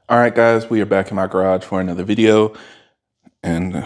All right, guys, we are back in my garage for another video. And all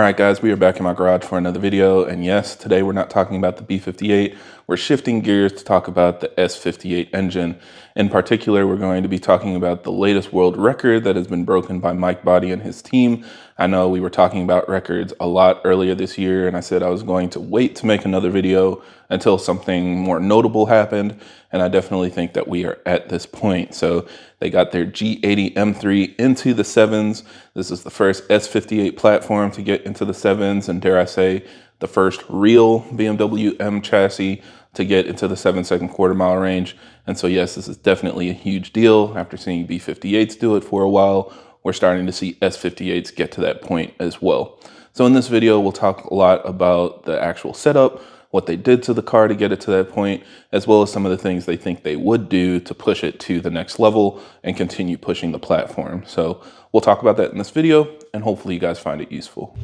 right, guys, we are back in my garage for another video. And yes, today we're not talking about the B58. We're shifting gears to talk about the S58 engine. In particular, we're going to be talking about the latest world record that has been broken by Mike Body and his team. I know we were talking about records a lot earlier this year, and I said I was going to wait to make another video until something more notable happened. And I definitely think that we are at this point. So they got their G80 M3 into the sevens. This is the first S58 platform to get into the sevens, and dare I say, the first real BMW M chassis to get into the 7-second quarter-mile range. And so yes, this is definitely a huge deal. After seeing B58s do it for a while, we're starting to see S58s get to that point as well. So in this video, we'll talk a lot about the actual setup, what they did to the car to get it to that point, as well as some of the things they think they would do to push it to the next level and continue pushing the platform. So we'll talk about that in this video, and hopefully you guys find it useful.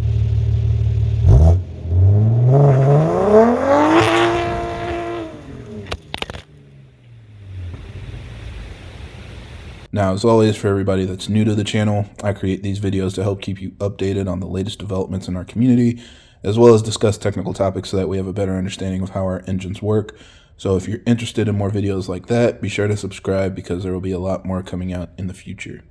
Now, as always, for everybody that's new to the channel, I create these videos to help keep you updated on the latest developments in our community, as well as discuss technical topics so that we have a better understanding of how our engines work. So if you're interested in more videos like that, be sure to subscribe because there will be a lot more coming out in the future.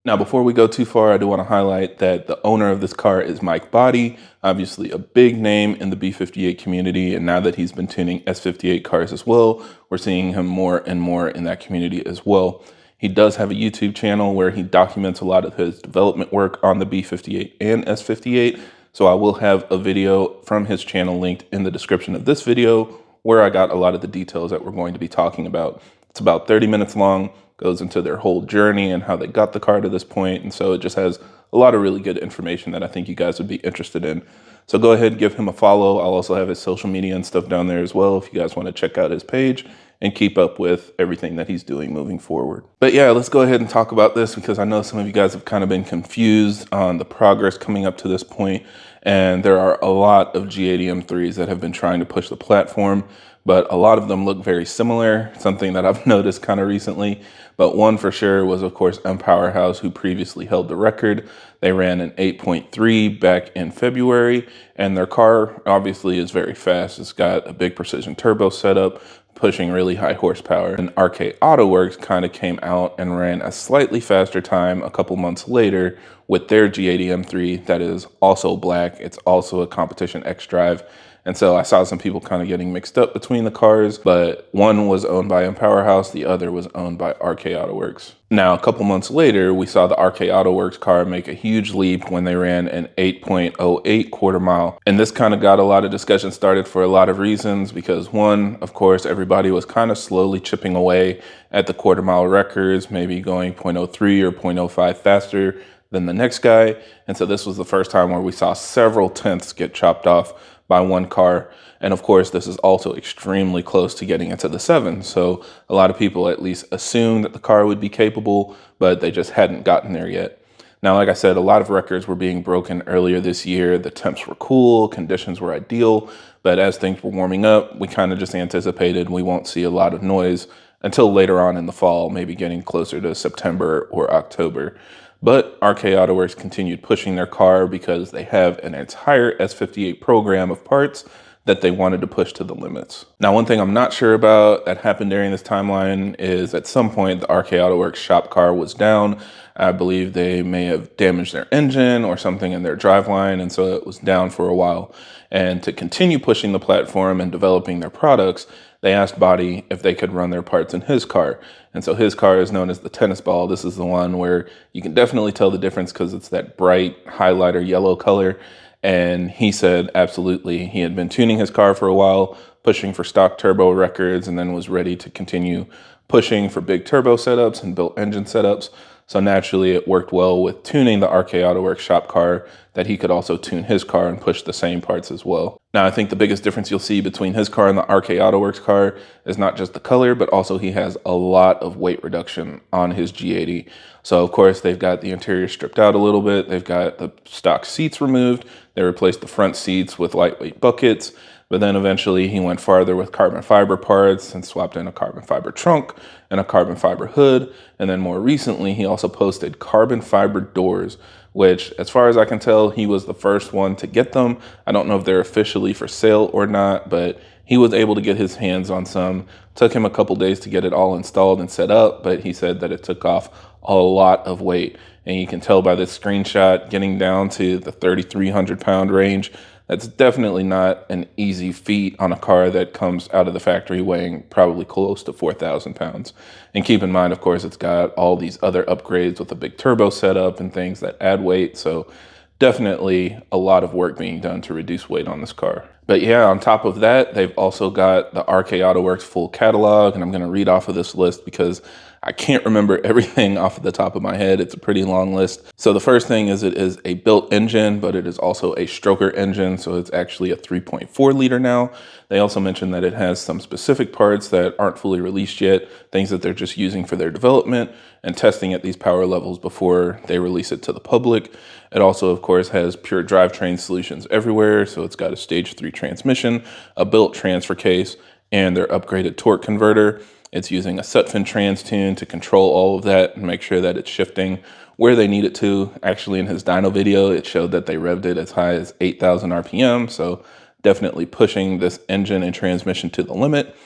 Now, before we go too far, I do want to highlight that the owner of this car is Mike Body, obviously a big name in the B58 community. And now that he's been tuning S58 cars as well, we're seeing him more and more in that community as well. He does have a YouTube channel where he documents a lot of his development work on the B58 and S58. So I will have a video from his channel linked in the description of this video where I got a lot of the details that we're going to be talking about. It's about 30 minutes long, goes into their whole journey and how they got the car to this point. And so it just has a lot of really good information that I think you guys would be interested in. So go ahead, give him a follow. I'll also have his social media and stuff down there as well if you guys want to check out his page and keep up with everything that he's doing moving forward. But yeah, let's go ahead and talk about this because I know some of you guys have kind of been confused on the progress coming up to this point. And there are a lot of G80 M3s that have been trying to push the platform, but a lot of them look very similar, something that I've noticed kind of recently. But one for sure was, of course, M Powerhouse, who previously held the record. They ran an 8.3 back in February, and their car obviously is very fast. It's got a big precision turbo setup, pushing really high horsepower. And RK AutoWorks kind of came out and ran a slightly faster time a couple months later with their G80 M3 that is also black. It's also a competition X drive. And so I saw some people kind of getting mixed up between the cars, but one was owned by M Powerhouse, the other was owned by RK AutoWorks. Now, a couple months later, we saw the RK AutoWorks car make a huge leap when they ran an 8.08 quarter mile. And this kind of got a lot of discussion started for a lot of reasons because one, of course, everybody was kind of slowly chipping away at the quarter mile records, maybe going 0.03 or 0.05 faster than the next guy. And so this was the first time where we saw several tenths get chopped off by one car. And of course, this is also extremely close to getting into the seven. So a lot of people at least assumed that the car would be capable, but they just hadn't gotten there yet. Now, like I said, a lot of records were being broken earlier this year. The temps were cool, conditions were ideal, but as things were warming up, we kind of just anticipated we won't see a lot of noise until later on in the fall, maybe getting closer to September or October. But RK AutoWorks continued pushing their car because they have an entire S58 program of parts that they wanted to push to the limits. Now, one thing I'm not sure about that happened during this timeline is at some point the RK AutoWorks shop car was down. I believe they may have damaged their engine or something in their driveline, and so it was down for a while. And to continue pushing the platform and developing their products, they asked Body if they could run their parts in his car. And so his car is known as the tennis ball. This is the one where you can definitely tell the difference because it's that bright highlighter yellow color. And he said absolutely. He had been tuning his car for a while, pushing for stock turbo records, and then was ready to continue pushing for big turbo setups and built engine setups. So naturally, it worked well with tuning the RK AutoWorks shop car that he could also tune his car and push the same parts as well. Now, I think the biggest difference you'll see between his car and the RK AutoWorks car is not just the color, but also he has a lot of weight reduction on his G80. So, of course, they've got the interior stripped out a little bit. They've got the stock seats removed. They replaced the front seats with lightweight buckets. But then eventually he went farther with carbon fiber parts and swapped in a carbon fiber trunk and a carbon fiber hood. And then more recently, he also posted carbon fiber doors, which, as far as I can tell, he was the first one to get them. I don't know if they're officially for sale or not, but he was able to get his hands on some. Took him a couple days to get it all installed and set up, but he said that it took off a lot of weight. And you can tell by this screenshot, getting down to the 3,300 pound range, that's definitely not an easy feat on a car that comes out of the factory weighing probably close to 4,000 pounds. And keep in mind, of course, it's got all these other upgrades with a big turbo setup and things that add weight. So definitely a lot of work being done to reduce weight on this car. But yeah, on top of that, they've also got the RK AutoWorks full catalog, and I'm going to read off of this list because I can't remember everything off of the top of my head. It's a pretty long list. So the first thing is it is a built engine, but it is also a stroker engine. So it's actually a 3.4 liter now. They also mentioned that it has some specific parts that aren't fully released yet, things that they're just using for their development and testing at these power levels before they release it to the public. It also, of course, has pure drivetrain solutions everywhere. So it's got a stage 3 transmission, a built transfer case, and their upgraded torque converter. It's using a Sutphin trans tune to control all of that and make sure that it's shifting where they need it to. Actually, in his dyno video, it showed that they revved it as high as 8,000 RPM. So definitely pushing this engine and transmission to the limit.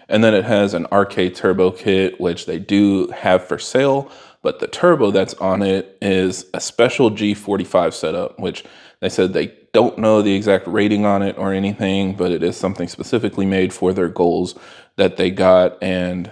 And then it has an RK turbo kit, which they do have for sale, but the turbo that's on it is a special G45 setup, which they said they don't know the exact rating on it or anything, but it is something specifically made for their goals that they got. And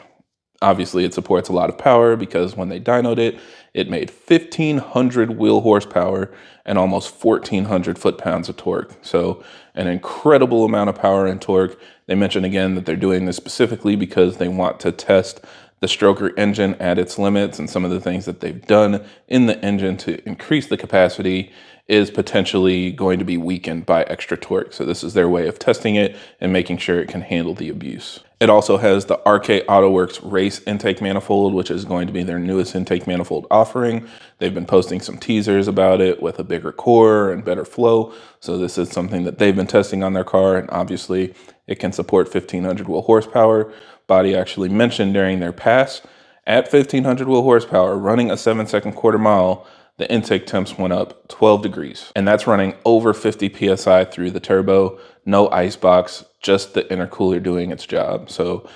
obviously it supports a lot of power because when they dynoed it, it made 1,500 wheel horsepower and almost 1,400 foot-pounds of torque. So an incredible amount of power and torque. They mentioned again that they're doing this specifically because they want to test the stroker engine at its limits, and some of the things that they've done in the engine to increase the capacity is potentially going to be weakened by extra torque. So this is their way of testing it and making sure it can handle the abuse. It also has the RK AutoWorks race intake manifold, which is going to be their newest intake manifold offering. They've been posting some teasers about it with a bigger core and better flow. So this is something that they've been testing on their car, and obviously it can support 1,500 wheel horsepower. Body actually mentioned during their pass, at 1,500 wheel horsepower, running a 7-second quarter mile, the intake temps went up 12 degrees. And that's running over 50 PSI through the turbo, no ice box, just the intercooler doing its job. So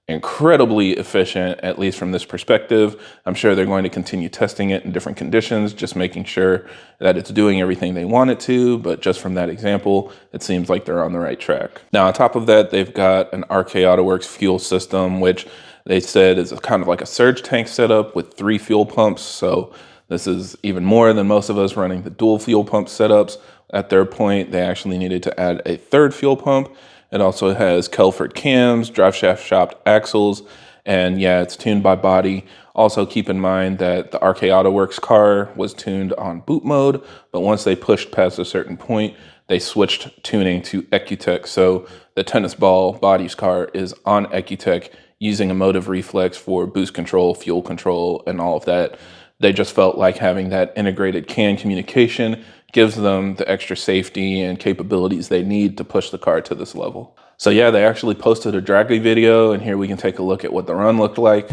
incredibly efficient, at least from this perspective. I'm sure they're going to continue testing it in different conditions, just making sure that it's doing everything they want it to. But just from that example, it seems like they're on the right track. Now, on top of that, they've got an RK AutoWorks fuel system, which they said is kind of like a surge tank setup with 3 fuel pumps. So this is even more than most of us running the dual fuel pump setups. At their point, they actually needed to add a 3rd fuel pump. It also has Kelford cams, drive shaft shopped axles, and yeah, it's tuned by body. Also keep in mind that the RK AutoWorks car was tuned on boot mode, but once they pushed past a certain point, they switched tuning to Ecutech. So the tennis ball body's car is on Ecutech using a motive reflex for boost control, fuel control, and all of that. They just felt like having that integrated CAN communication gives them the extra safety and capabilities they need to push the car to this level. So yeah, they actually posted a draggy video, and here we can take a look at what the run looked like.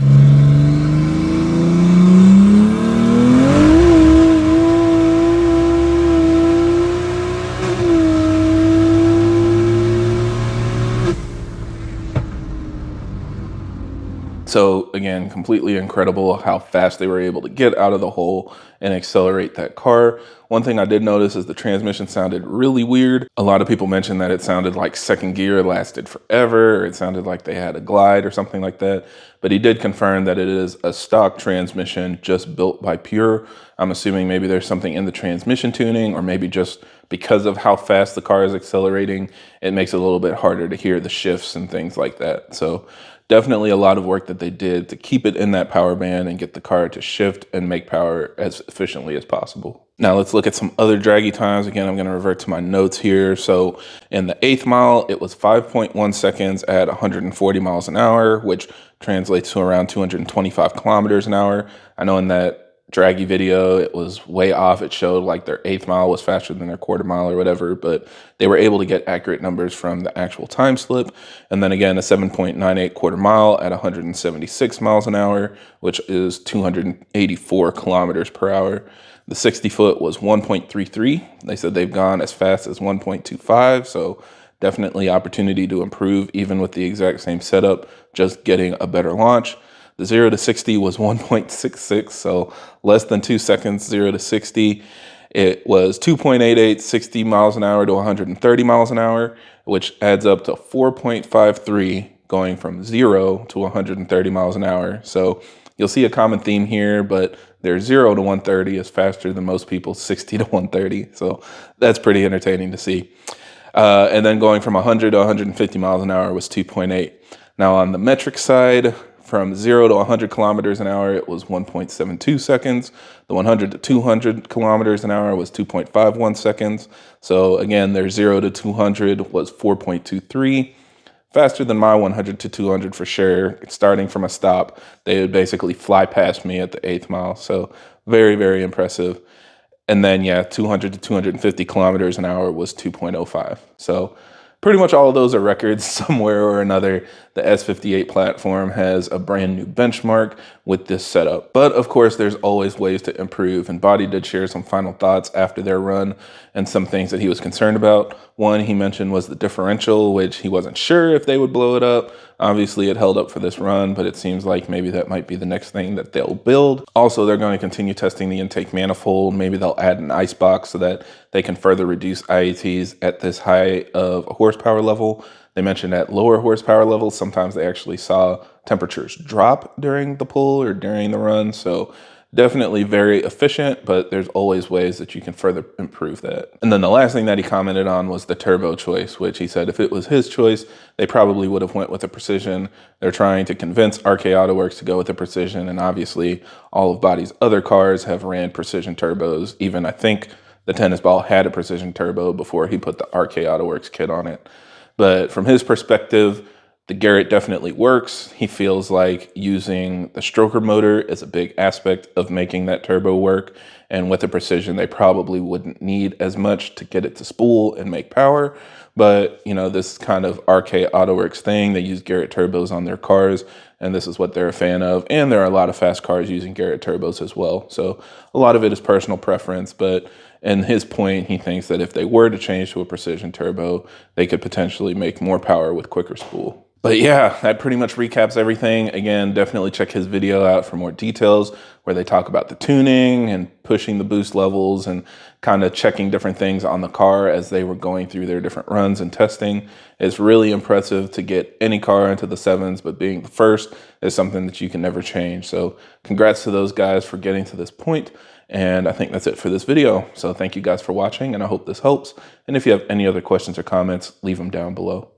So again, completely incredible how fast they were able to get out of the hole and accelerate that car. One thing I did notice is the transmission sounded really weird. A lot of people mentioned that it sounded like second gear lasted forever, or it sounded like they had a glide or something like that. But he did confirm that it is a stock transmission just built by Pure. I'm assuming maybe there's something in the transmission tuning, or maybe just because of how fast the car is accelerating, it makes it a little bit harder to hear the shifts and things like that. So definitely a lot of work that they did to keep it in that power band and get the car to shift and make power as efficiently as possible. Now let's look at some other draggy times. Again, I'm going to revert to my notes here. So in the 8th mile, it was 5.1 seconds at 140 miles an hour, which translates to around 225 kilometers an hour. I know in that draggy video, it was way off. It showed like their 8th mile was faster than their quarter mile or whatever, but they were able to get accurate numbers from the actual time slip. And then again, a 7.98 quarter mile at 176 miles an hour, which is 284 kilometers per hour. The 60 foot was 1.33. They said they've gone as fast as 1.25. So definitely opportunity to improve even with the exact same setup, just getting a better launch. The 0 to 60 was 1.66, so less than 2 seconds, 0 to 60. It was 2.88, 60 miles an hour to 130 miles an hour, which adds up to 4.53 going from 0 to 130 miles an hour. So you'll see a common theme here, but their 0 to 130 is faster than most people's 60 to 130. So that's pretty entertaining to see. And then going from 100 to 150 miles an hour was 2.8. Now on the metric side, from 0 to 100 kilometers an hour, it was 1.72 seconds. The 100 to 200 kilometers an hour was 2.51 seconds. So again, their 0 to 200 was 4.23. Faster than my 100 to 200 for sure. Starting from a stop, they would basically fly past me at the 8th mile. So very, very impressive. And then, yeah, 200 to 250 kilometers an hour was 2.05. So pretty much all of those are records somewhere or another. The S58 platform has a brand new benchmark with this setup. But of course, there's always ways to improve. And Body did share some final thoughts after their run and some things that he was concerned about. One he mentioned was the differential, which he wasn't sure if they would blow it up. Obviously, it held up for this run, but it seems like maybe that might be the next thing that they'll build. Also, they're going to continue testing the intake manifold. Maybe they'll add an ice box so that they can further reduce IATs at this high of a horsepower level. They mentioned at lower horsepower levels, sometimes they actually saw temperatures drop during the pull or during the run. So definitely very efficient, but there's always ways that you can further improve that. And then the last thing that he commented on was the turbo choice, which he said if it was his choice, they probably would have went with a Precision. They're trying to convince RK Auto Works to go with a Precision, and obviously all of Body's other cars have ran Precision turbos. Even I think the tennis ball had a Precision turbo before he put the RK Auto Works kit on it. But from his perspective, the Garrett definitely works. He feels like using the stroker motor is a big aspect of making that turbo work. And with the Precision, they probably wouldn't need as much to get it to spool and make power. But, you know, this kind of RK AutoWorks thing, they use Garrett turbos on their cars, and this is what they're a fan of. And there are a lot of fast cars using Garrett turbos as well. So a lot of it is personal preference, but in his point, he thinks that if they were to change to a Precision turbo, they could potentially make more power with quicker spool. But yeah, that pretty much recaps everything. Again, definitely check his video out for more details where they talk about the tuning and pushing the boost levels and kind of checking different things on the car as they were going through their different runs and testing. It's really impressive to get any car into the 7s, but being the first is something that you can never change. So congrats to those guys for getting to this point. And I think that's it for this video. So thank you guys for watching, and I hope this helps. And if you have any other questions or comments, leave them down below.